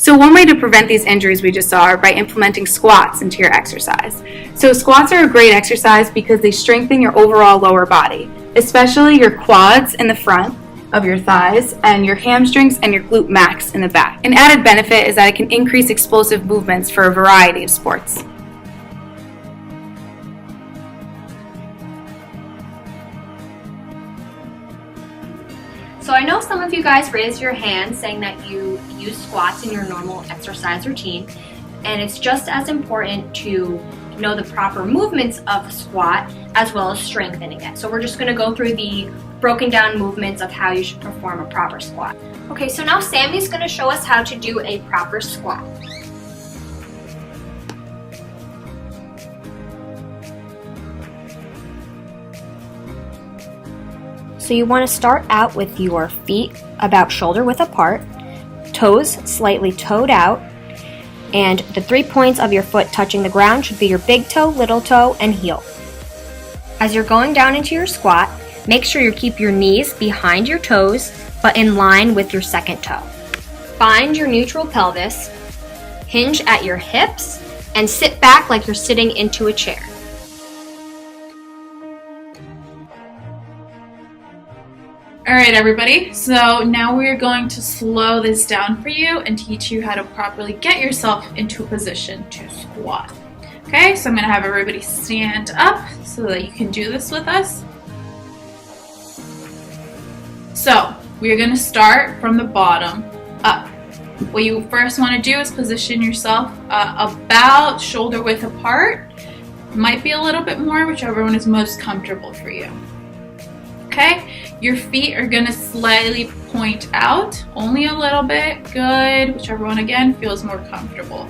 So one way to prevent these injuries we just saw are by implementing squats into your exercise. So squats are a great exercise because they strengthen your overall lower body, especially your quads in the front of your thighs and your hamstrings and your glute max in the back. An added benefit is that it can increase explosive movements for a variety of sports. So I know some of you guys raised your hand saying that you use squats in your normal exercise routine, and it's just as important to know the proper movements of a squat as well as strengthening it. So we're just going to go through the broken down movements of how you should perform a proper squat. Okay, so now Sammy's going to show us how to do a proper squat. So you want to start out with your feet about shoulder width apart, toes slightly toed out, and the 3 points of your foot touching the ground should be your big toe, little toe, and heel. As you're going down into your squat, make sure you keep your knees behind your toes, but in line with your second toe. Find your neutral pelvis, hinge at your hips, and sit back like you're sitting into a chair. Alright everybody, so now we're going to slow this down for you and teach you how to properly get yourself into a position to squat. Okay, so I'm going to have everybody stand up so that you can do this with us. So, we're going to start from the bottom up. What you first want to do is position yourself about shoulder width apart. Might be a little bit more, whichever one is most comfortable for you. Okay, your feet are going to slightly point out, only a little bit, good, whichever one again feels more comfortable.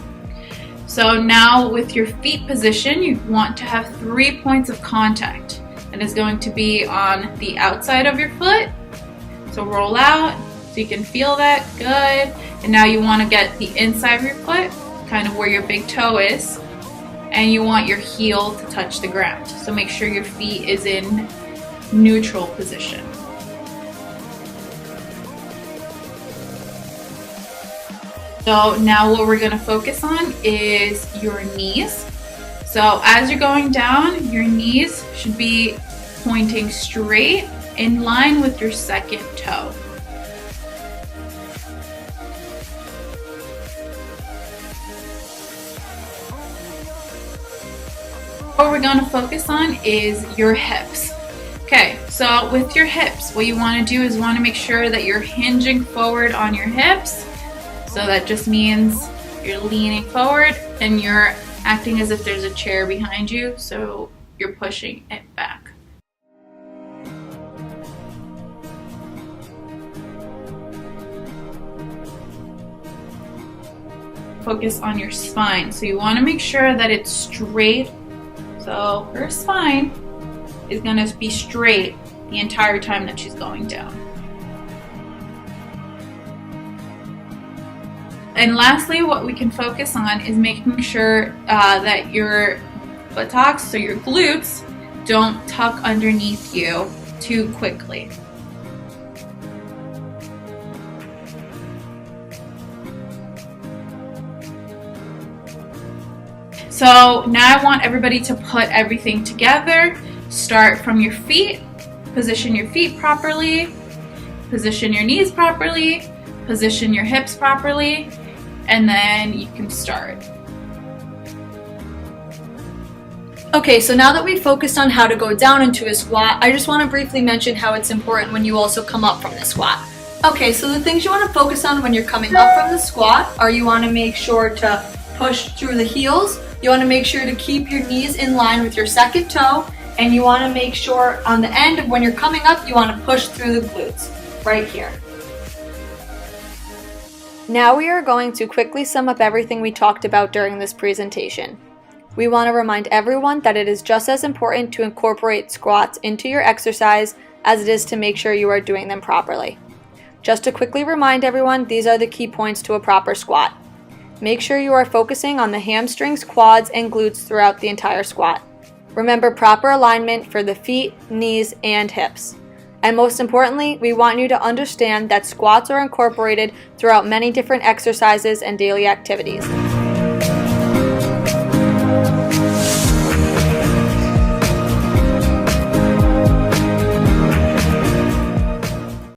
So now with your feet position, you want to have 3 points of contact. It is going to be on the outside of your foot, so roll out so you can feel that, good. And now you want to get the inside of your foot, kind of where your big toe is, and you want your heel to touch the ground. So make sure your feet is in neutral position. So now what we're going to focus on is your knees. So as you're going down, your knees should be pointing straight in line with your second toe. What we're going to focus on is your hips. Okay, so with your hips, what you want to do is want to make sure that you're hinging forward on your hips. So that just means you're leaning forward and you're acting as if there's a chair behind you, so you're pushing it back. Focus on your spine. So you want to make sure that it's straight. So her spine is going to be straight the entire time that she's going down. And lastly, what we can focus on is making sure that your buttocks, so your glutes, don't tuck underneath you too quickly. So now I want everybody to put everything together. Start from your feet, position your feet properly, position your knees properly, position your hips properly, and then you can start. Okay, so now that we've focused on how to go down into a squat, I just want to briefly mention how it's important when you also come up from the squat. Okay, so the things you want to focus on when you're coming up from the squat are you want to make sure to push through the heels, you want to make sure to keep your knees in line with your second toe, and you want to make sure on the end of when you're coming up, you want to push through the glutes, right here. Now we are going to quickly sum up everything we talked about during this presentation. We want to remind everyone that it is just as important to incorporate squats into your exercise as it is to make sure you are doing them properly. Just to quickly remind everyone, these are the key points to a proper squat. Make sure you are focusing on the hamstrings, quads, and glutes throughout the entire squat. Remember proper alignment for the feet, knees, and hips. And most importantly, we want you to understand that squats are incorporated throughout many different exercises and daily activities.